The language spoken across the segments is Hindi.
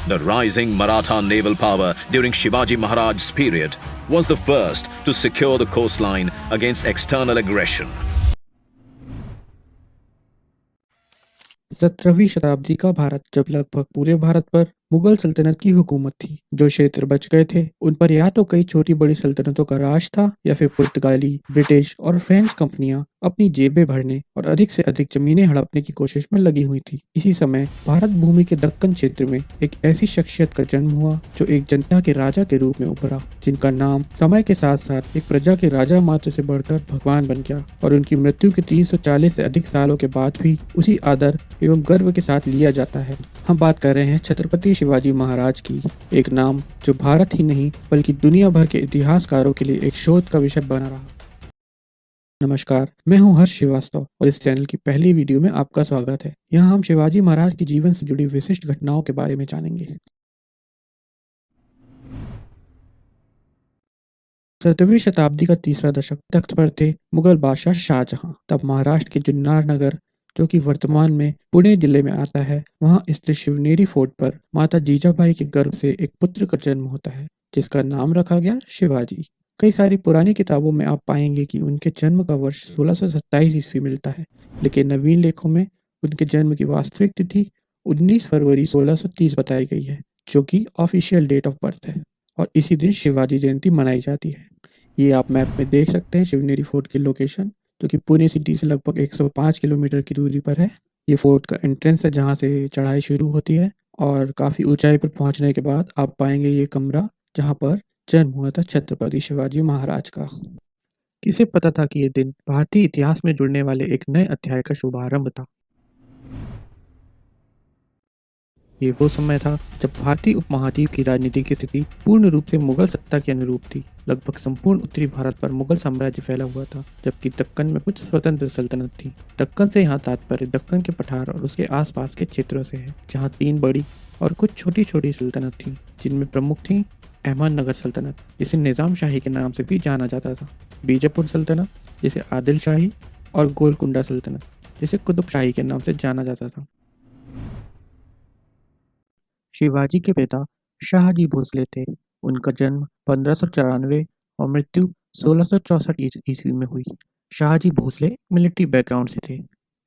The rising Maratha naval power during Shivaji Maharaj's period was the first to secure the coastline against external aggression. 17वीं शताब्दी का भारत, जब लगभग पूरे भारत पर मुगल सल्तनत की हुकूमत थी। जो क्षेत्र बच गए थे उन पर या तो कई छोटी बड़ी सल्तनतों का राज था या फिर पुर्तगाली, ब्रिटिश और फ्रेंच कंपनियां अपनी जेबें भरने और अधिक से अधिक जमीनें हड़पने की कोशिश में लगी हुई थी। इसी समय भारत भूमि के दक्कन क्षेत्र में एक ऐसी शख्सियत का जन्म हुआ जो एक जनता के राजा के रूप में उभरा, जिनका नाम समय के साथ साथ एक प्रजा के राजा मात्र से बढ़कर भगवान बन गया और उनकी मृत्यु के 340 से अधिक सालों के बाद भी उसी आदर एवं गर्व के साथ लिया जाता है। हम बात कर रहे हैं छत्रपति शिवाजी महाराज की, एक नाम जो भारत ही नहीं बल्कि दुनिया भर के इतिहासकारों के लिए एक शोध का विषय बना रहा। नमस्कार, मैं हूं हर्ष श्रीवास्तव और इस चैनल की पहली वीडियो में आपका स्वागत है। यहाँ हम शिवाजी महाराज के जीवन से जुड़ी विशिष्ट घटनाओं के बारे में जानेंगे। 17वीं शताब्दी का तीसरा दशक, तख्त पर थे मुगल बादशाह शाहजहां। तब महाराष्ट्र के जुन्नर नगर, जो कि वर्तमान में पुणे जिले में आता है, वहां स्थित शिवनेरी फोर्ट पर माता जीजाबाई के गर्भ से एक पुत्र का जन्म होता है, जिसका नाम रखा गया शिवाजी। कई सारी पुरानी किताबों में आप पाएंगे कि उनके जन्म का वर्ष 1627 ईस्वी मिलता है, लेकिन नवीन लेखों में उनके जन्म की वास्तविक तिथि 19 फरवरी 1630 बताई गई है, जो कि ऑफिशियल डेट ऑफ बर्थ है और इसी दिन शिवाजी जयंती मनाई जाती है। ये आप मैप में देख सकते हैं शिवनेरी फोर्ट की लोकेशन, जो कि पुणे सिटी से लगभग 105 किलोमीटर की दूरी पर है। ये फोर्ट का एंट्रेंस है जहाँ से चढ़ाई शुरू होती है और काफ़ी ऊंचाई पर पहुंचने के बाद आप पाएंगे ये कमरा जहाँ पर जन्म हुआ था छत्रपति शिवाजी महाराज का। किसे पता था कि ये दिन भारतीय इतिहास में जुड़ने वाले एक नए अध्याय का शुभारंभ था। ये वो समय था जब भारतीय उपमहाद्वीप की राजनीति की स्थिति पूर्ण रूप से मुगल सत्ता के अनुरूप थी। लगभग संपूर्ण उत्तरी भारत पर मुगल साम्राज्य फैला हुआ था, जबकि दक्कन में कुछ स्वतंत्र सल्तनत थी। दक्कन से यहाँ तात्पर्य दक्कन के पठार और उसके आसपास के क्षेत्रों से है, जहाँ 3 बड़ी और कुछ छोटी छोटी सल्तनत थी, जिनमें प्रमुख थी अहमदनगर सल्तनत, जिसे निजाम शाही के नाम से भी जाना जाता था, बीजापुर सल्तनत, जिसे आदिल शाही, और गोलकुंडा सल्तनत, जिसे कुतुब शाही के नाम से जाना जाता था। शिवाजी के पिता शाहजी भोसले थे। उनका जन्म 1594 और मृत्यु 1664 ईस्वी में हुई। शाहजी भोसले मिलिट्री बैकग्राउंड से थे।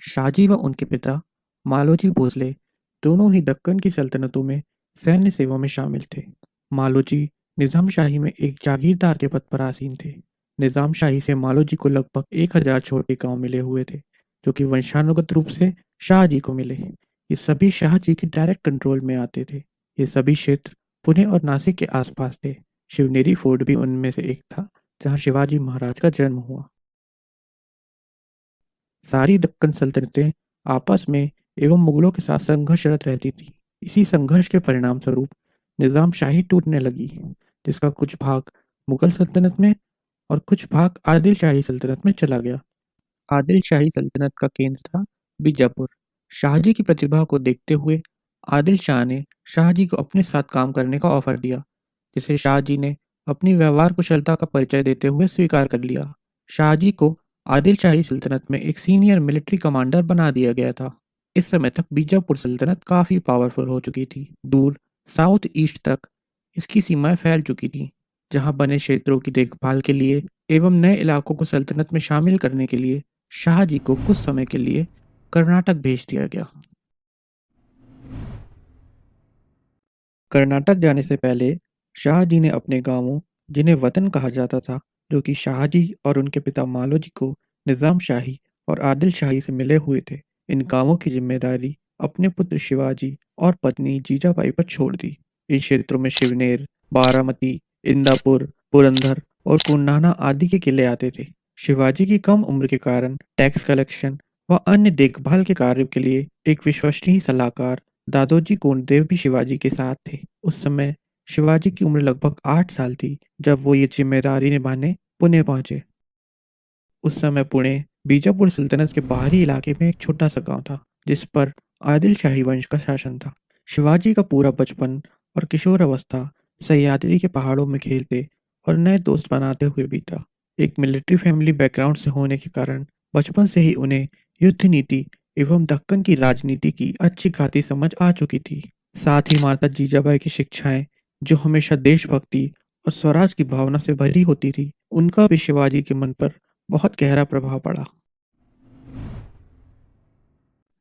शाहजी व उनके पिता मालोजी भोसले दोनों ही दक्कन की सल्तनतों में सैन्य सेवा में शामिल थे। मालोजी निजाम शाही में एक जागीरदार के पद पर आसीन थे। निजाम शाही से मालोजी को लगभग 1000 छोटे गांव मिले हुए थे, जो कि वंशानुगत रूप से शाहजी को मिले। ये सभी शाहजी के डायरेक्ट कंट्रोल में आते थे। ये सभी क्षेत्र पुणे और नासिक के आसपास थे। शिवनेरी फोर्ट भी उनमें से एक था, जहां शिवाजी महाराज का जन्म हुआ। सारी दक्कन सल्तनतें आपस में एवं मुगलों के साथ संघर्षरत रहती थी। इसी संघर्ष के परिणाम स्वरूप निजाम शाही टूटने लगी, जिसका कुछ भाग मुगल सल्तनत में और कुछ भाग आदिल शाही सल्तनत में चला गया। आदिल शाही सल्तनत का केंद्र था बीजापुर। शाहजी की प्रतिभा को देखते हुए आदिल शाह ने शाहजी को अपने साथ काम करने का ऑफर दिया, जिसे शाहजी ने अपनी व्यवहार कुशलता का परिचय देते हुए स्वीकार कर लिया। शाहजी को आदिल शाही सल्तनत में एक सीनियर मिलिट्री कमांडर बना दिया गया था। इस समय तक बीजापुर सल्तनत काफी पावरफुल हो चुकी थी। दूर साउथ ईस्ट तक इसकी सीमाएं फैल चुकी थी, जहां बने क्षेत्रों की देखभाल के लिए एवं नए इलाकों को सल्तनत में शामिल करने के लिए शाहजी को कुछ समय के लिए कर्नाटक भेज दिया गया। कर्नाटक जाने से पहले शाहजी ने अपने गांवों, जिन्हें वतन कहा जाता था, जो कि शाहजी और उनके पिता मालोजी को निजाम शाही और आदिल शाही से मिले हुए थे, इन गांवों की जिम्मेदारी अपने पुत्र शिवाजी और पत्नी जीजाबाई पर छोड़ दी। इन क्षेत्रों में शिवनेर, बारामती, इंदापुर, पुरंदर और कुंडाना आदि के किले आते थे। शिवाजी की कम उम्र के कारण टैक्स कलेक्शन व अन्य देखभाल के कार्यों के लिए एक विश्वसनीय सलाहकार दादोजी कोंडदेव भी शिवाजी के साथ थे। उस समय शिवाजी की उम्र लगभग 8 साल थी जब वो ये जिम्मेदारी निभाने पुणे पहुंचे। उस समय पुणे बीजापुर सल्तनत के बाहरी इलाके में एक छोटा सा गांव था, जिस पर आदिल शाही वंश का शासन था। शिवाजी का पूरा बचपन और किशोर अवस्था सह्याद्री के पहाड़ों में खेलते और नए दोस्त बनाते हुए बीता। एक मिलिट्री फैमिली बैकग्राउंड से होने के कारण बचपन से ही उन्हें युद्ध नीति एवं दक्कन की राजनीति की अच्छी खासी समझ आ चुकी थी। साथ ही माता जीजाबाई की शिक्षाएं, जो हमेशा देशभक्ति और स्वराज की भावना से भरी होती थी, उनका भी शिवाजी के मन पर बहुत गहरा प्रभाव पड़ा।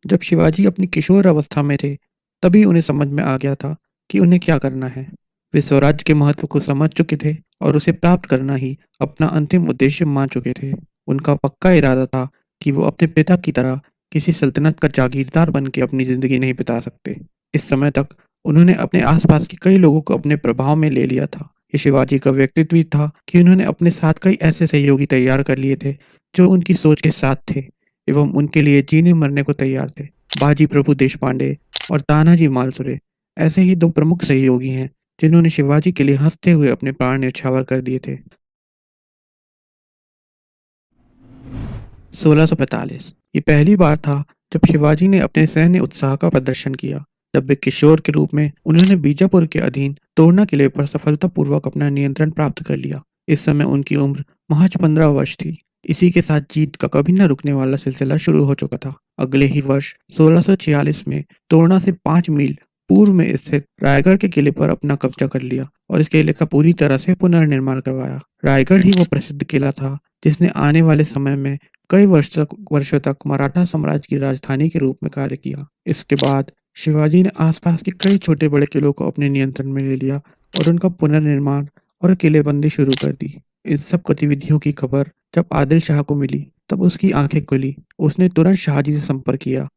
जब शिवाजी अपनी किशोर अवस्था में थे, तभी उन्हें समझ में आ गया था कि उन्हें क्या करना है। वे स्वराज के महत्व को समझ चुके थे और उसे प्राप्त करना ही अपना अंतिम उद्देश्य मान चुके थे। उनका पक्का इरादा था कि वो अपने पिता की तरह किसी सल्तनत का जागीरदार बन के अपनी जिंदगी नहीं बिता सकते। इस समय तक उन्होंने अपने आसपास के कई लोगों को अपने प्रभाव में ले लिया था। ये शिवाजी का व्यक्तित्व ही था कि उन्होंने अपने साथ कई ऐसे सहयोगी तैयार कर लिए थे जो उनकी सोच के साथ थे एवं उनके लिए जीने मरने को तैयार थे। बाजी प्रभु देशपांडे और तानाजी मालसुरे ऐसे ही दो प्रमुख सहयोगी हैं जिन्होंने शिवाजी के लिए हंसते हुए अपने प्राण न्यौछावर कर दिए थे। 1645 ये पहली बार था जब शिवाजी ने अपने सैन्य उत्साह का प्रदर्शन किया। जब वे किशोर के रूप में उन्होंने बीजापुर के अधीन तोरना किले पर सफलतापूर्वक अपना नियंत्रण प्राप्त कर लिया। इस समय उनकी उम्र महज 15 वर्ष थी। इसी के साथ जीत का कभी न रुकने वाला सिलसिला शुरू हो चुका था। अगले ही वर्ष 1646 में तोरना से 5 मील पूर्व में स्थित रायगढ़ के किले पर अपना कब्जा कर लिया और इस किले का पूरी तरह से पुनर्निर्माण करवाया। रायगढ़ ही वो प्रसिद्ध किला था जिसने आने वाले समय में कई वर्षों तक मराठा साम्राज्य की राजधानी के रूप में कार्य किया। इसके बाद शिवाजी ने आसपास के कई छोटे बड़े किलों को अपने नियंत्रण में ले लिया और उनका पुनर्निर्माण और किलेबंदी शुरू कर दी। इन सब गतिविधियों की खबर जब आदिल शाह को मिली, तब उसकी आंखें खुली। उसने तुरंत शाहजी से संपर्क किया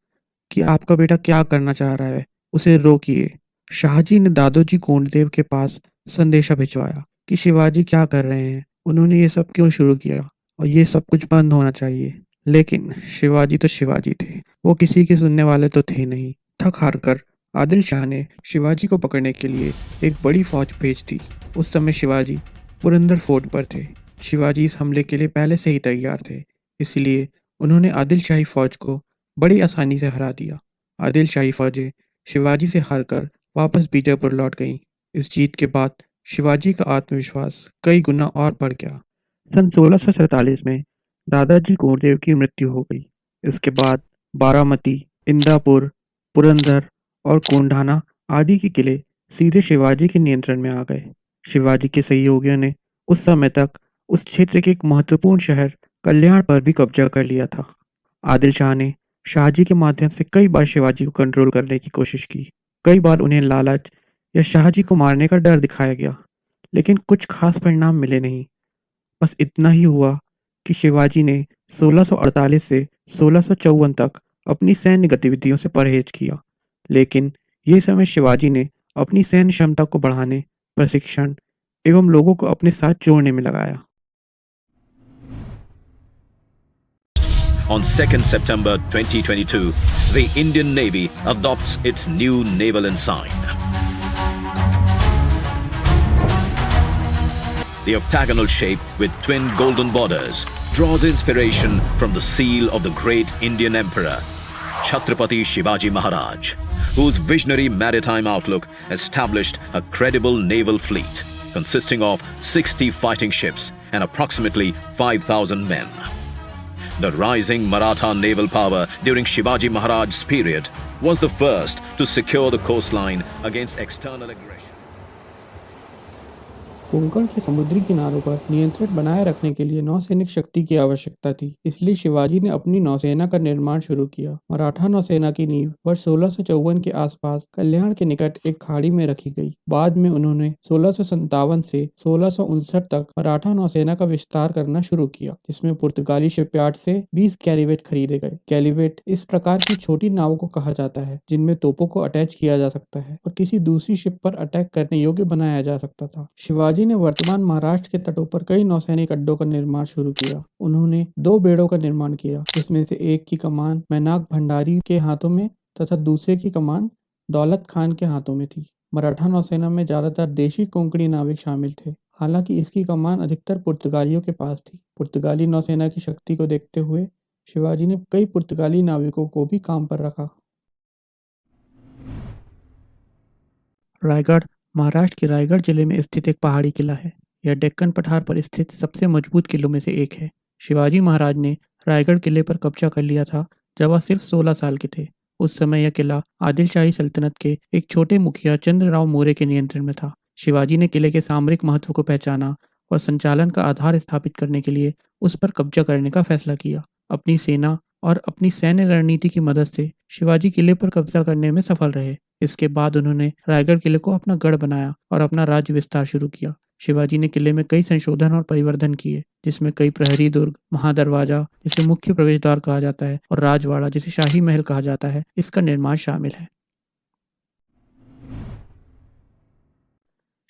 कि आपका बेटा क्या करना चाह रहा है, उसे रोकिए। शाहजी ने दादोजी कोंडदेव के पास संदेशा भिजवाया कि शिवाजी क्या कर रहे हैं, उन्होंने ये सब क्यों शुरू किया और ये सब कुछ बंद होना चाहिए। लेकिन शिवाजी तो शिवाजी थे, वो किसी के सुनने वाले तो थे नहीं। थक हार कर आदिल शाह ने शिवाजी को पकड़ने के लिए एक बड़ी फौज भेज दी। उस समय शिवाजी पुरंदर फोर्ट पर थे। शिवाजी इस हमले के लिए पहले से ही तैयार थे, इसलिए उन्होंने आदिल शाही फौज को बड़ी आसानी से हरा दिया। आदिल शाही फौजें शिवाजी से हारकर वापस बीजापुर लौट गईं। इस जीत के बाद शिवाजी का आत्मविश्वास कई गुना और बढ़ गया। सन 1647 में दादाजी कोंडदेव की मृत्यु हो गई। इसके बाद बारामती, इंदापुर, पुरंदर और कोंढाना आदि के किले सीधे शिवाजी के नियंत्रण में आ गए। शिवाजी के सहयोगियों ने उस समय तक उस क्षेत्र के एक महत्वपूर्ण शहर कल्याण पर भी कब्जा कर लिया था। आदिल शाह ने शाहजी के माध्यम से कई बार शिवाजी को कंट्रोल करने की कोशिश की। कई बार उन्हें लालच या शाहजी को मारने का डर दिखाया गया, लेकिन कुछ खास परिणाम मिले नहीं। बस इतना ही हुआ कि शिवाजी ने 1648 से 1654 तक अपनी सैन्य गतिविधियों से परहेज किया, लेकिन ये समय शिवाजी ने अपनी सैन्य क्षमता को बढ़ाने, प्रशिक्षण एवं लोगों को अपने साथ जोड़ने में लगाया। On 2nd September 2022, the Indian Navy adopts its new naval ensign. The octagonal shape with twin golden borders draws inspiration from the seal of the great Indian emperor, Chhatrapati Shivaji Maharaj, whose visionary maritime outlook established a credible naval fleet consisting of 60 fighting ships and approximately 5,000 men. The rising Maratha naval power during Shivaji Maharaj's period was the first to secure the coastline against external aggression. Konkan के समुद्री किनारों पर नियंत्रण बनाए रखने के लिए नौसैनिक शक्ति की आवश्यकता थी, इसलिए शिवाजी ने अपनी नौसेना का निर्माण शुरू किया। मराठा नौसेना की नींव वर्ष 1654 के आसपास कल्याण के निकट एक खाड़ी में रखी गई। बाद में उन्होंने 1657 से 1659 तक मराठा नौसेना का विस्तार करना शुरू किया, जिसमें पुर्तगाली शिपयार्ड से 20 कैलिवेट खरीदे गए। कैलिवेट इस प्रकार की छोटी नावों को कहा जाता है जिनमें तोपों को अटैच किया जा सकता है और किसी दूसरी शिप पर अटैक करने योग्य बनाया जा सकता था। शिवाजी ने वर्तमान महाराष्ट्र के तटों पर कई नौसैनिक अड्डों का निर्माण शुरू किया। उन्होंने 2 बेड़ों का निर्माण किया, जिसमें से एक की कमान मैनाक भंडारी के हाथों में तथा दूसरे की कमान दौलत खान के हाथों में थी। मराठा नौसेना में ज्यादातर देशी कोंकणी नाविक शामिल थे, हालांकि इसकी कमान अधिकतर पुर्तगालियों के पास थी। पुर्तगाली नौसेना की शक्ति को देखते हुए शिवाजी ने कई पुर्तगाली नाविकों को भी काम पर रखा। रायगढ़ महाराष्ट्र के रायगढ़ जिले में स्थित एक पहाड़ी किला है। यह डेक्कन पठार पर स्थित सबसे मजबूत किलों में से एक है। शिवाजी महाराज ने रायगढ़ किले पर कब्जा कर लिया था जब वह सिर्फ 16 साल के थे। उस समय यह किला आदिल शाही सल्तनत के एक छोटे मुखिया चंद्रराव मौर्य के नियंत्रण में था। शिवाजी ने किले के सामरिक महत्व को पहचाना और संचालन का आधार स्थापित करने के लिए उस पर कब्जा करने का फैसला किया। अपनी सेना और अपनी सैन्य रणनीति की मदद से शिवाजी किले पर कब्जा करने में सफल रहे। इसके बाद उन्होंने रायगढ़ किले को अपना गढ़ बनाया और अपना राज्य विस्तार शुरू किया। शिवाजी ने किले में कई संशोधन और परिवर्धन किए, जिसमें कई प्रहरी दुर्ग, महादरवाजा जिसे मुख्य प्रवेश द्वार कहा जाता है और राजवाड़ा जिसे शाही महल कहा जाता है, इसका निर्माण शामिल है।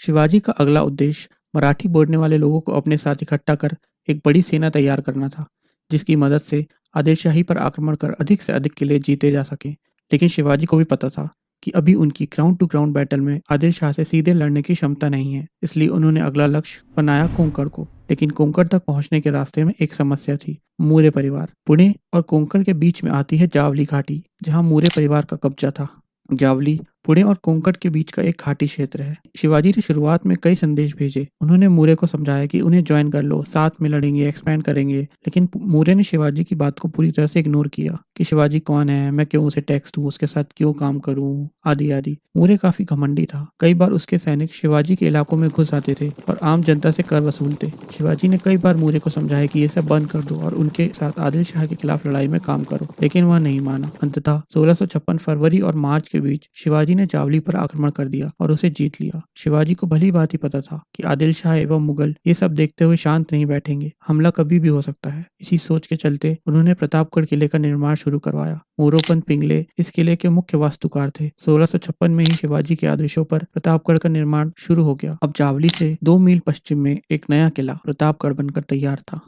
शिवाजी का अगला उद्देश्य मराठी बोलने वाले लोगों को अपने साथ इकट्ठा कर एक बड़ी सेना तैयार करना था, जिसकी मदद से आदिल शाही पर आक्रमण कर अधिक से अधिक किले जीते जा सकें। लेकिन शिवाजी को भी पता था कि अभी उनकी ग्राउंड टू ग्राउंड बैटल में आदिल शाह से सीधे लड़ने की क्षमता नहीं है, इसलिए उन्होंने अगला लक्ष्य बनाया कोंकण को। लेकिन कोंकण तक पहुंचने के रास्ते में एक समस्या थी, मौर्य परिवार। पुणे और कोंकण के बीच में आती है जावली घाटी, जहां मौर्य परिवार का कब्जा था। जावली पुणे और कोंकण के बीच का एक घाटी क्षेत्र है। शिवाजी ने शुरुआत में कई संदेश भेजे। उन्होंने मौर्य को समझाया कि उन्हें ज्वाइन कर लो, साथ में लड़ेंगे, एक्सपैंड करेंगे। लेकिन मौर्य ने शिवाजी की बात को पूरी तरह से इग्नोर किया कि शिवाजी कौन है, मैं क्यों उसे टैक्स दूं, उसके साथ क्यों काम करूं, आदि आदि। मौर्य काफी घमंडी था। कई बार उसके सैनिक शिवाजी के इलाकों में घुस आते थे और आम जनता से कर वसूलते। शिवाजी ने कई बार मौर्य को समझाया कि ये सब बंद कर दो और उनके साथ आदिल शाह के खिलाफ लड़ाई में काम करो, लेकिन वह नहीं माना। अंततः 1656 फरवरी और मार्च के बीच शिवाजी ने जावली पर आक्रमण कर दिया और उसे जीत लिया। शिवाजी को भली भांति पता था कि आदिल शाह एवं मुगल ये सब देखते हुए शांत नहीं बैठेंगे, हमला कभी भी हो सकता है। इसी सोच के चलते उन्होंने प्रतापगढ़ किले का निर्माण शुरू करवाया। मोरोपंत पिंगले इस किले के मुख्य वास्तुकार थे। 1656 में ही शिवाजी के आदेशों पर प्रतापगढ़ का निर्माण शुरू हो गया। अब जावली से 2 मील पश्चिम में एक नया किला प्रतापगढ़ बनकर तैयार था।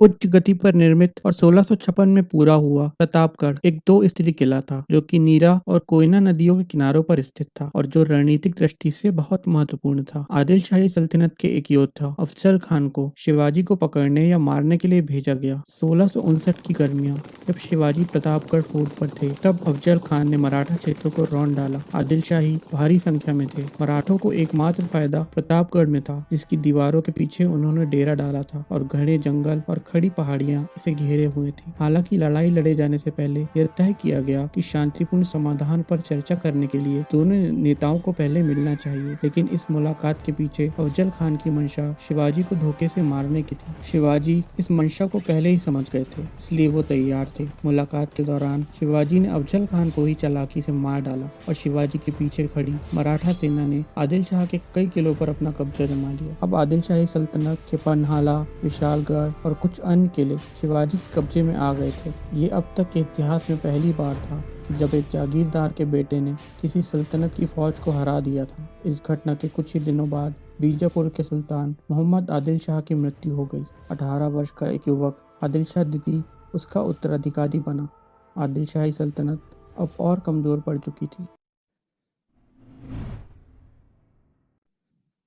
उच्च गति पर निर्मित और 1656 में पूरा हुआ प्रतापगढ़ एक 2 स्तरीय किला था, जो कि नीरा और कोयना नदियों के किनारों पर स्थित था और जो रणनीतिक दृष्टि से बहुत महत्वपूर्ण था। आदिल शाही सल्तनत के एक योद्धा अफजल खान को शिवाजी को पकड़ने या मारने के लिए भेजा गया। 1659 की गर्मियां जब शिवाजी प्रतापगढ़ फोर्ट पर थे, तब अफजल खान ने मराठा क्षेत्रों को रौंद डाला। आदिल शाही भारी संख्या में थे। मराठों को एकमात्र फायदा प्रतापगढ़ में था, जिसकी दीवारों के पीछे उन्होंने डेरा डाला था और घने जंगल और खड़ी पहाड़ियां इसे घेरे हुए थी। हालांकि लड़ाई लड़े जाने से पहले यह तय किया गया कि शांतिपूर्ण समाधान पर चर्चा करने के लिए दोनों नेताओं को पहले मिलना चाहिए, लेकिन इस मुलाकात के पीछे अफजल खान की मंशा शिवाजी को धोखे से मारने की थी। शिवाजी इस मंशा को पहले ही समझ गए थे, इसलिए वो तैयार थे। मुलाकात के दौरान शिवाजी ने अफजल खान को ही चालाकी से मार डाला और शिवाजी के पीछे खड़ी मराठा सेना ने आदिल शाह के कई किलों पर अपना कब्जा जमा लिया। अब आदिल शाही सल्तनत के पन्हाला, विशालगढ़ और कुछ अन्य किले शिवाजी के कब्जे में आ गए थे। ये अब तक के इतिहास में पहली बार था कि जब एक जागीरदार के बेटे ने किसी सल्तनत की फौज को हरा दिया था। इस घटना के कुछ ही दिनों बाद बीजापुर के सुल्तान मोहम्मद आदिल शाह की मृत्यु हो गई। 18 वर्ष का एक युवक आदिल शाह द्वितीय उसका उत्तराधिकारी बना। आदिल शाही सल्तनत अब और कमजोर पड़ चुकी थी।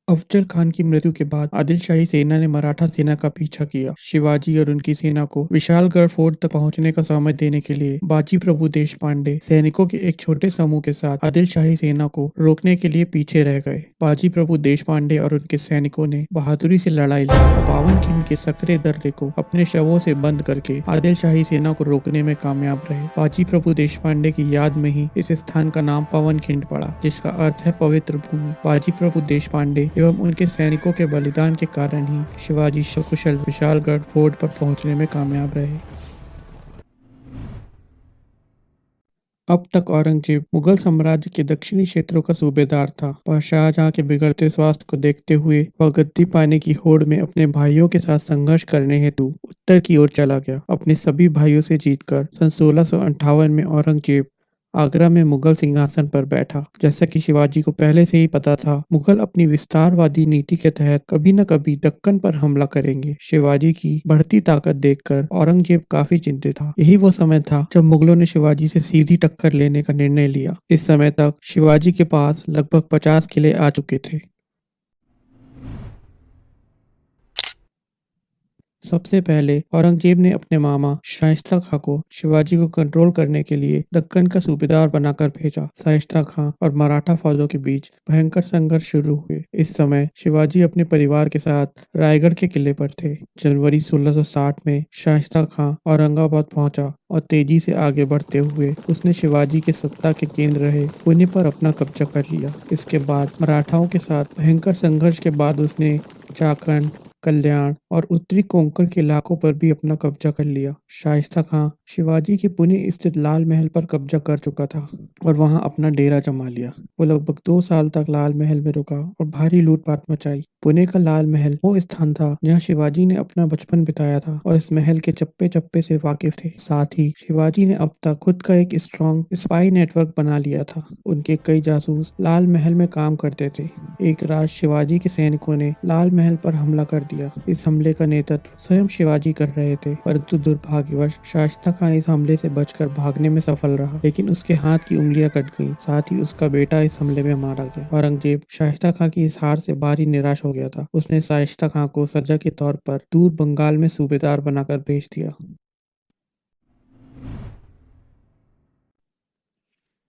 अफजल खान की मृत्यु के बाद आदिल शाही सेना ने मराठा सेना का पीछा किया। शिवाजी और उनकी सेना को विशालगढ़ फोर्ट तक पहुंचने का समय देने के लिए बाजी प्रभु देशपांडे सैनिकों के एक छोटे समूह के साथ आदिल शाही सेना को रोकने के लिए पीछे रह गए। बाजी प्रभु देशपांडे और उनके सैनिकों ने बहादुरी से लड़ाई लड़ी और पावनखिंड के सकरे दर्रे को अपने शवों से बंद करके आदिल शाही सेना को रोकने में कामयाब रहे। बाजी प्रभु देशपांडे की याद में ही इस स्थान का नाम पावनखिंड पड़ा, जिसका अर्थ है पवित्र भूमि। बाजी प्रभु देशपांडे एवं उनके सैनिकों के बलिदान के कारण ही शिवाजी सकुशल विशालगढ़ फोर्ट पर पहुंचने में कामयाब रहे। अब तक औरंगजेब मुगल साम्राज्य के दक्षिणी क्षेत्रों का सूबेदार था, पर शाहजहां के बिगड़ते स्वास्थ्य को देखते हुए वह गद्दी पाने की होड़ में अपने भाइयों के साथ संघर्ष करने हेतु उत्तर की ओर चला गया। अपने सभी भाइयों से जीतकर सन 1658 में औरंगजेब आगरा में मुगल सिंहासन पर बैठा। जैसा कि शिवाजी को पहले से ही पता था, मुगल अपनी विस्तारवादी नीति के तहत कभी न कभी दक्कन पर हमला करेंगे। शिवाजी की बढ़ती ताकत देखकर औरंगजेब काफी चिंतित था। यही वो समय था जब मुगलों ने शिवाजी से सीधी टक्कर लेने का निर्णय लिया। इस समय तक शिवाजी के पास लगभग 50 किले आ चुके थे। सबसे पहले औरंगजेब ने अपने मामा शाइस्ता खां को शिवाजी को कंट्रोल करने के लिए दक्कन का सूबेदार बनाकर भेजा। शाइस्ता खां और मराठा फौजों के बीच भयंकर संघर्ष शुरू हुए। इस समय शिवाजी अपने परिवार के साथ रायगढ़ के किले पर थे। जनवरी 1660 में शाइस्ता खां औरंगाबाद पहुंचा और तेजी से आगे बढ़ते हुए उसने शिवाजी के सत्ता के केंद्र रहे पुणे पर अपना कब्जा कर लिया। इसके बाद मराठाओं के साथ भयंकर संघर्ष के बाद उसने झारखंड, कल्याण और उत्तरी कोंकण के इलाकों पर भी अपना कब्जा कर लिया। शाइस्ता खां शिवाजी के पुणे स्थित लाल महल पर कब्जा कर चुका था और वहां अपना डेरा जमा लिया। वो लगभग 2 साल तक लाल महल में रुका और भारी लूटपाट मचाई। पुणे का लाल महल वो स्थान था जहां शिवाजी ने अपना बचपन बिताया था और इस महल के चप्पे चप्पे से वाकिफ थे। साथ ही शिवाजी ने अब तक खुद का एक स्ट्रॉन्ग स्पाई नेटवर्क बना लिया था। उनके कई जासूस लाल महल में काम करते थे। एक रात शिवाजी के सैनिकों ने लाल महल पर हमला कर दिया। इस हमले का नेतृत्व स्वयं शिवाजी कर रहे थे, परंतु दुर्भाग्यवश शाइस्ता खां इस हमले से बचकर भागने में सफल रहा, लेकिन उसके हाथ की उंगलियां कट गईं। साथ ही उसका बेटा इस हमले में मारा गया। औरंगजेब शाइस्ता खां की इस हार से भारी निराश हो गया था। उसने शाइस्ता खां को सजा के तौर पर दूर बंगाल में सूबेदार बनाकर भेज दिया।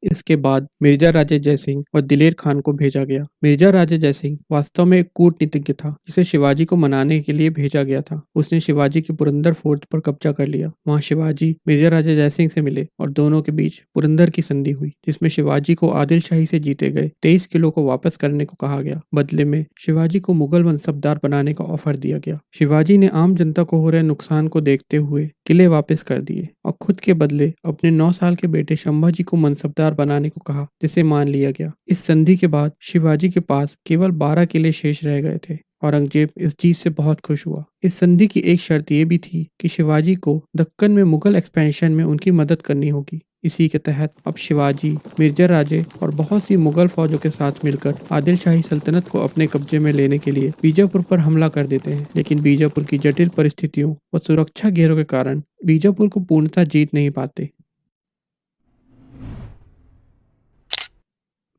इसके बाद मिर्जा राजे जयसिंह और दिलेर खान को भेजा गया। मिर्जा राजे जयसिंह वास्तव में एक कूटनीतिज्ञ था जिसे शिवाजी को मनाने के लिए भेजा गया था। उसने शिवाजी के पुरंदर फोर्ट पर कब्जा कर लिया। वहां शिवाजी मिर्जा राजे जयसिंह से मिले और दोनों के बीच पुरंदर की संधि हुई, जिसमें शिवाजी को आदिल शाही से जीते गए 23 किलो को वापस करने को कहा गया। बदले में शिवाजी को मुगल मनसबदार बनाने का ऑफर दिया गया। शिवाजी ने आम जनता को हो रहे नुकसान को देखते हुए किले वापस कर दिए और खुद के बदले अपने 9 साल के बेटे संभाजी को मनसबदार बनाने को कहा, जिसे मान लिया गया। इस संधि के बाद शिवाजी के पास केवल 12 किले शेष रह गए थे। औरंगजेब इस जीत से बहुत खुश हुआ। इस संधि की एक शर्त यह भी थी कि शिवाजी को दक्कन में मुगल एक्सपेंशन में उनकी मदद करनी होगी। इसी के तहत अब शिवाजी मिर्जा राजे और बहुत सी मुगल फौजों के साथ मिलकर आदिल शाही सल्तनत को अपने कब्जे में लेने के लिए बीजापुर पर हमला कर देते हैं। लेकिन बीजापुर की जटिल परिस्थितियों व सुरक्षा घेरों के कारण बीजापुर को पूर्णतः जीत नहीं पाते।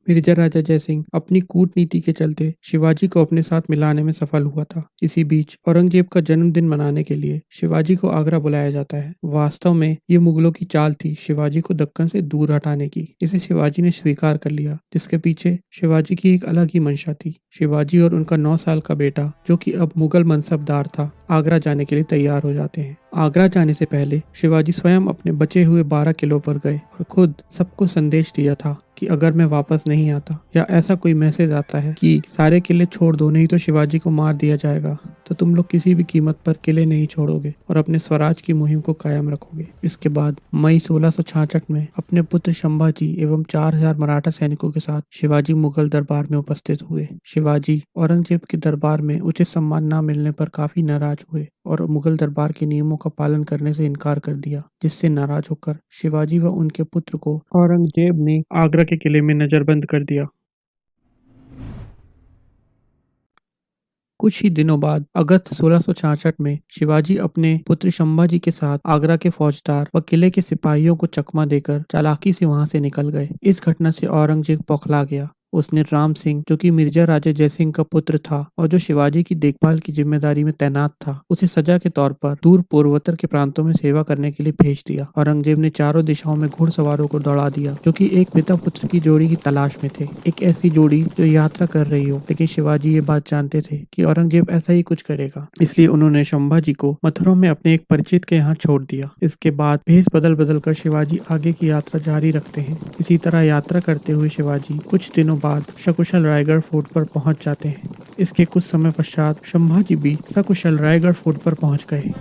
मिर्जा राजा जयसिंह अपनी कूटनीति के चलते शिवाजी को अपने साथ मिलाने में सफल हुआ था। इसी बीच औरंगजेब का जन्मदिन मनाने के लिए शिवाजी को आगरा बुलाया जाता है। वास्तव में ये मुगलों की चाल थी शिवाजी को दक्कन से दूर हटाने की, जिसे शिवाजी ने स्वीकार कर लिया, जिसके पीछे शिवाजी की एक अलग ही मंशा थी। शिवाजी और उनका 9 साल का बेटा, जो कि अब मुगल मनसबदार था, आगरा जाने के लिए तैयार हो जाते हैं। आगरा जाने से पहले शिवाजी स्वयं अपने बचे हुए 12 किलों पर गए और खुद सबको संदेश दिया था कि अगर मैं वापस नहीं आता या ऐसा कोई मैसेज आता है कि सारे किले छोड़ दो नहीं तो शिवाजी को मार दिया जाएगा, तो तुम लोग किसी भी कीमत पर किले नहीं छोड़ोगे और अपने स्वराज की मुहिम को कायम रखोगे। इसके बाद मई 1666 में अपने पुत्र संभाजी एवं 4000 मराठा सैनिकों के साथ शिवाजी मुगल दरबार में उपस्थित हुए। शिवाजी औरंगजेब के दरबार में उचित सम्मान न मिलने पर काफी नाराज हुए और मुगल दरबार के नियमों का पालन करने से इनकार कर दिया, जिससे नाराज होकर शिवाजी व उनके पुत्र को औरंगजेब ने आगरा के किले में नजरबंद कर दिया। कुछ ही दिनों बाद अगस्त 1666 में शिवाजी अपने पुत्र संभाजी के साथ आगरा के फौजदार व किले के सिपाहियों को चकमा देकर चालाकी से वहां से निकल गए। इस घटना से औरंगजेब बौखला गया। उसने राम सिंह, जो कि मिर्जा राजे जयसिंह का पुत्र था और जो शिवाजी की देखभाल की जिम्मेदारी में तैनात था, उसे सजा के तौर पर दूर पूर्वोत्तर के प्रांतों में सेवा करने के लिए भेज दिया। औरंगजेब ने चारों दिशाओं में घुड़सवारों को दौड़ा दिया, जो कि एक पिता पुत्र की जोड़ी की तलाश में थे। एक ऐसी जोड़ी जो यात्रा कर रही हो, लेकिन शिवाजी ये बात जानते थे कि औरंगजेब ऐसा ही कुछ करेगा, इसलिए उन्होंने संभाजी को मथुरा में अपने एक परिचित के यहाँ छोड़ दिया। इसके बाद भेष बदल बदल कर शिवाजी आगे की यात्रा जारी रखते हैं। इसी तरह यात्रा करते हुए शिवाजी कुछ दिनों बाद सकुशल रायगढ़ फोर्ट पर पहुंच जाते हैं। इसके कुछ समय पश्चात संभाजी भी सकुशल रायगढ़ फोर्ट पर पहुंच गए।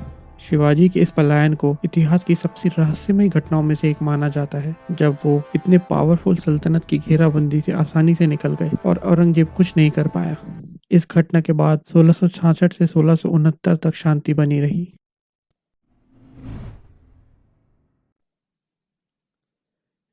शिवाजी के इस पलायन को इतिहास की सबसे रहस्यमय घटनाओं में से एक माना जाता है, जब वो इतने पावरफुल सल्तनत की घेराबंदी से आसानी से निकल गए और औरंगजेब कुछ नहीं कर पाया। इस घटना के बाद 1666 से 1669 तक शांति बनी रही।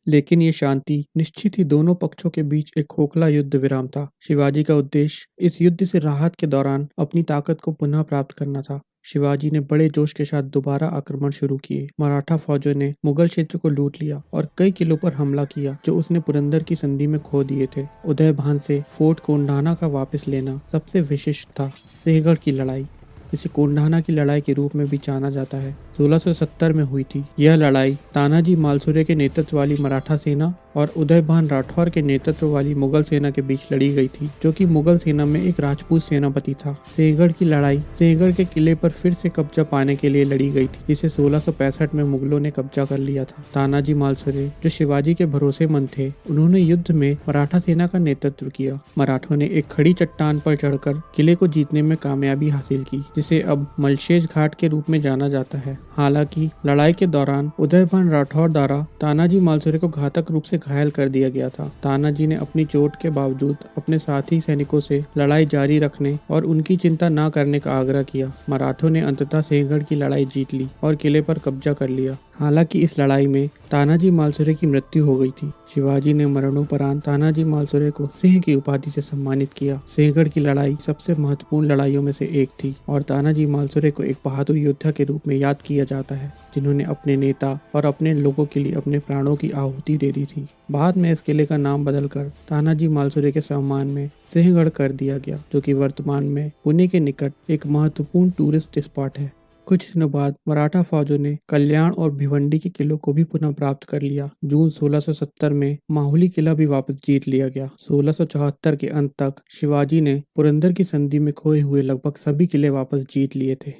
लेकिन ये शांति निश्चित ही दोनों पक्षों के बीच एक खोखला युद्ध विराम था। शिवाजी का उद्देश्य इस युद्ध से राहत के दौरान अपनी ताकत को पुनः प्राप्त करना था। शिवाजी ने बड़े जोश के साथ दोबारा आक्रमण शुरू किए। मराठा फौजों ने मुगल क्षेत्र को लूट लिया और कई किलों पर हमला किया जो उसने पुरंदर की संधि में खो दिए थे। उदय भान से फोर्ट कोंडाना का वापस लेना सबसे विशिष्ट था। सिंहगढ़ की लड़ाई जिसे कोंढाना की लड़ाई के रूप में भी जाना जाता है, 1670 में हुई थी। यह लड़ाई तानाजी मालसुरे के नेतृत्व वाली मराठा सेना और उदयभान राठौर के नेतृत्व वाली मुगल सेना के बीच लड़ी गई थी, जो कि मुगल सेना में एक राजपूत सेनापति था। सिंहगढ़ की लड़ाई सिंहगढ़ के किले पर फिर से कब्जा पाने के लिए लड़ी गई थी, जिसे 1665 में मुगलों ने कब्जा कर लिया था। तानाजी मालसुरे, जो शिवाजी के भरोसेमंद थे, उन्होंने युद्ध में मराठा सेना का नेतृत्व किया। मराठों ने एक खड़ी चट्टान पर चढ़कर किले को जीतने में कामयाबी हासिल की, जिसे अब मलशेज घाट के रूप में जाना जाता है। हालांकि लड़ाई के दौरान उदयभान राठौर द्वारा तानाजी मालसुरे को घातक रूप से घायल कर दिया गया था। तानाजी ने अपनी चोट के बावजूद अपने साथी सैनिकों से लड़ाई जारी रखने और उनकी चिंता न करने का आग्रह किया। मराठों ने अंततः सिंहगढ़ की लड़ाई जीत ली और किले पर कब्जा कर लिया। हालांकि इस लड़ाई में तानाजी मालसुरे की मृत्यु हो गई थी। शिवाजी ने मरणोपरांत तानाजी मालसुरे को सिंह की उपाधि से सम्मानित किया। सिंहगढ़ की लड़ाई सबसे महत्वपूर्ण लड़ाइयों में से एक थी और तानाजी मालसुरे को एक बहादुर योद्धा के रूप में याद किया जाता है, जिन्होंने अपने नेता और अपने लोगों के लिए अपने प्राणों की आहुति दे दी थी। बाद में इस किले का नाम बदलकर तानाजी मालसुरे के सम्मान में सिंहगढ़ कर दिया गया, जो कि वर्तमान में पुणे के निकट एक महत्वपूर्ण टूरिस्ट स्पॉट है। कुछ दिनों बाद मराठा फौजों ने कल्याण और भिवंडी के किलों को भी पुनः प्राप्त कर लिया। जून 1670 में माहुली किला भी वापस जीत लिया गया। 1674 के अंत तक शिवाजी ने पुरंदर की संधि में खोए हुए लगभग सभी किले वापस जीत लिए थे।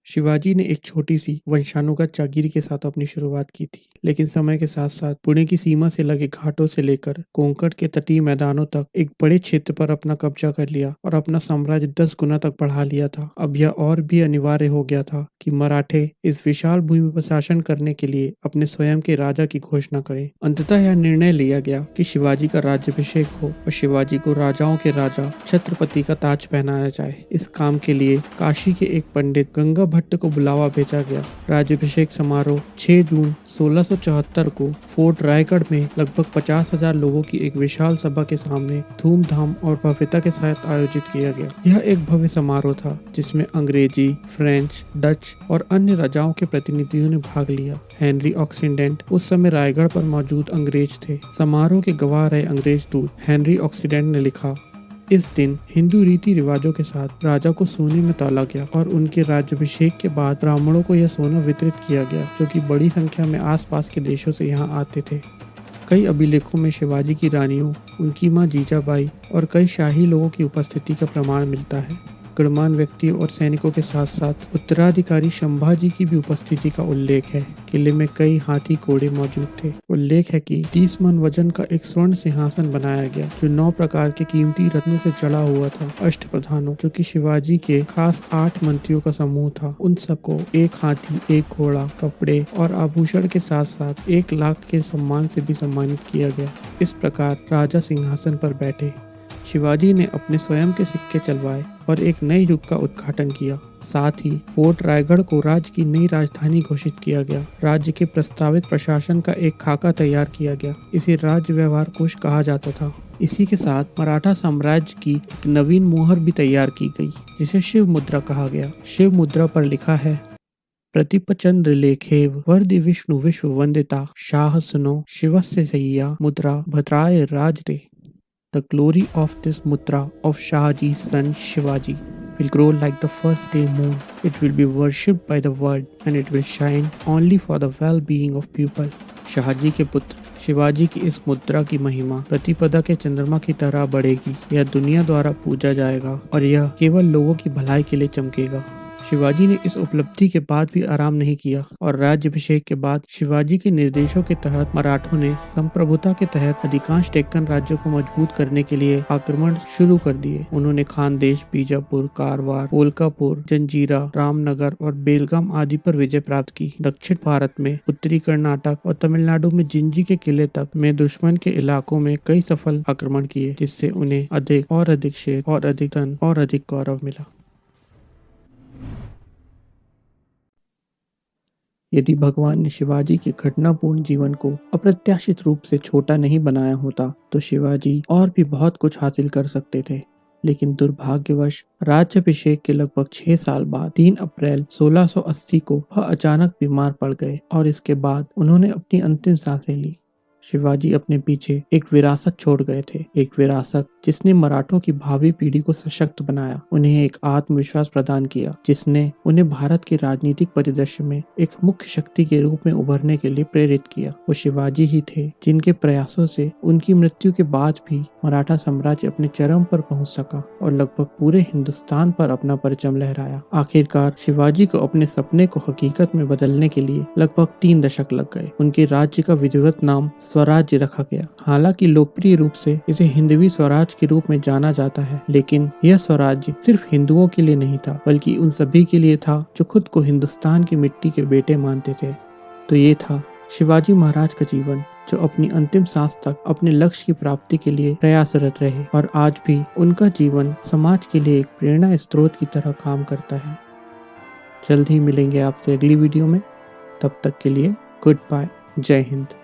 शिवाजी ने एक छोटी सी वंशानुगत जागीर के साथ अपनी शुरुआत की थी, लेकिन समय के साथ साथ पुणे की सीमा से लगे घाटों से लेकर कोंकण के तटीय मैदानों तक एक बड़े क्षेत्र पर अपना कब्जा कर लिया और अपना साम्राज्य 10 गुना तक बढ़ा लिया था। अब यह और भी अनिवार्य हो गया था कि मराठे इस विशाल भूमि पर शासन करने के लिए अपने स्वयं के राजा की घोषणा करें। अंततः यह निर्णय लिया गया कि शिवाजी का राज्याभिषेक हो और शिवाजी को राजाओं के राजा छत्रपति का ताज पहनाया जाए। इस काम के लिए काशी के एक पंडित गंगा भट्ट को बुलावा भेजा गया। राज्याभिषेक समारोह 6 जून 1674 को फोर्ट रायगढ़ में लगभग 50,000 लोगों की एक विशाल सभा के सामने धूमधाम और भव्यता के साथ आयोजित किया गया। यह एक भव्य समारोह था जिसमें अंग्रेजी, फ्रेंच, डच और अन्य राजाओं के प्रतिनिधियों ने भाग लिया। हेनरी ऑक्सीडेंट उस समय रायगढ़ पर मौजूद अंग्रेज थे। समारोह के गवाह रहे अंग्रेज दूत हेनरी ऑक्सीडेंट ने लिखा, इस दिन हिंदू रीति रिवाजों के साथ राजा को सोने में तौला गया और उनके राज्याभिषेक के बाद ब्राह्मणों को यह सोना वितरित किया गया, जो कि बड़ी संख्या में आसपास के देशों से यहाँ आते थे। कई अभिलेखों में शिवाजी की रानियों, उनकी मां जीजाबाई और कई शाही लोगों की उपस्थिति का प्रमाण मिलता है। गणमान्य व्यक्तियों और सैनिकों के साथ साथ उत्तराधिकारी संभाजी की भी उपस्थिति का उल्लेख है। किले में कई हाथी घोड़े मौजूद थे। उल्लेख है कि 30 मन वजन का एक स्वर्ण सिंहासन बनाया गया, जो 9 प्रकार के कीमती रत्नों से जड़ा हुआ था। अष्टप्रधानों, जो कि शिवाजी के खास 8 मंत्रियों का समूह था, उन सबको एक हाथी, एक घोड़ा, कपड़े और आभूषण के साथ साथ 1 लाख के सम्मान से भी सम्मानित किया गया। इस प्रकार राजा सिंहासन पर बैठे। शिवाजी ने अपने स्वयं के सिक्के चलवाए और एक नए युग का उद्घाटन किया। साथ ही फोर्ट रायगढ़ को राज्य की नई राजधानी घोषित किया गया। राज्य के प्रस्तावित प्रशासन का एक खाका तैयार किया गया। इसे राज्य व्यवहार कोष कहा जाता था। इसी के साथ मराठा साम्राज्य की एक नवीन मोहर भी तैयार की गई, जिसे शिव मुद्रा कहा गया। शिव मुद्रा पर लिखा है, प्रतिपचंद्र लेखेव वर्दि विष्णु विश्व वंदिता शाह सुनो शिवस्य सैया मुद्रा भद्राय राज रे। The glory of this mudra of Shahji's son Shivaji will grow like the first day moon. It will be worshipped by the world and it will shine only for the well-being of people. Shahaji के पुत्र शिवाजी की इस मुद्रा की महिमा प्रतिपदा के चंद्रमा की तरह बढ़ेगी। यह दुनिया द्वारा पूजा जाएगा और यह केवल लोगों की भलाई के लिए चमकेगा। शिवाजी ने इस उपलब्धि के बाद भी आराम नहीं किया और राज्याभिषेक के बाद शिवाजी के निर्देशों के तहत मराठों ने संप्रभुता के तहत अधिकांश डेक्कन राज्यों को मजबूत करने के लिए आक्रमण शुरू कर दिए। उन्होंने खानदेश, बीजापुर, कारवार, कोलकापुर, जंजीरा, रामनगर और बेलगाम आदि पर विजय प्राप्त की। दक्षिण भारत में उत्तरी कर्नाटक और तमिलनाडु में जिंजी के किले तक में दुश्मन के इलाकों में कई सफल आक्रमण किए, जिससे उन्हें अधिक और अधिक क्षेत्र और अधिक धन और अधिक गौरव मिला। यदि भगवान ने शिवाजी के घटनापूर्ण जीवन को अप्रत्याशित रूप से छोटा नहीं बनाया होता तो शिवाजी और भी बहुत कुछ हासिल कर सकते थे। लेकिन दुर्भाग्यवश राज्याभिषेक के लगभग 6 साल बाद 3 अप्रैल 1680 को वह अचानक बीमार पड़ गए और इसके बाद उन्होंने अपनी अंतिम सांसें ली। शिवाजी अपने पीछे एक विरासत छोड़ गए थे, एक विरासत जिसने मराठों की भावी पीढ़ी को सशक्त बनाया, उन्हें एक आत्मविश्वास प्रदान किया, जिसने उन्हें भारत के राजनीतिक परिदृश्य में एक मुख्य शक्ति के रूप में उभरने के लिए प्रेरित किया। वो शिवाजी ही थे जिनके प्रयासों से उनकी मृत्यु के बाद भी मराठा साम्राज्य अपने चरम पर पहुंच सका और लगभग पूरे हिंदुस्तान पर अपना परचम लहराया। आखिरकार शिवाजी को अपने सपने को हकीकत में बदलने के लिए लगभग 3 दशक लग गए। उनके राज्य का विधिवत नाम स्वराज्य रखा गया। हालांकि लोकप्रिय रूप से इसे हिंदवी स्वराज के रूप में जाना जाता है, लेकिन यह स्वराज्य सिर्फ हिंदुओं के लिए नहीं था, बल्कि उन सभी के लिए था जो खुद को हिंदुस्तान की मिट्टी के बेटे मानते थे। तो ये था शिवाजी महाराज का जीवन, जो अपनी अंतिम सांस तक अपने लक्ष्य की प्राप्ति के लिए प्रयासरत रहे और आज भी उनका जीवन समाज के लिए एक प्रेरणा स्रोत की तरह काम करता है। जल्द ही मिलेंगे आपसे अगली वीडियो में। तब तक के लिए गुड बाय। जय हिंद।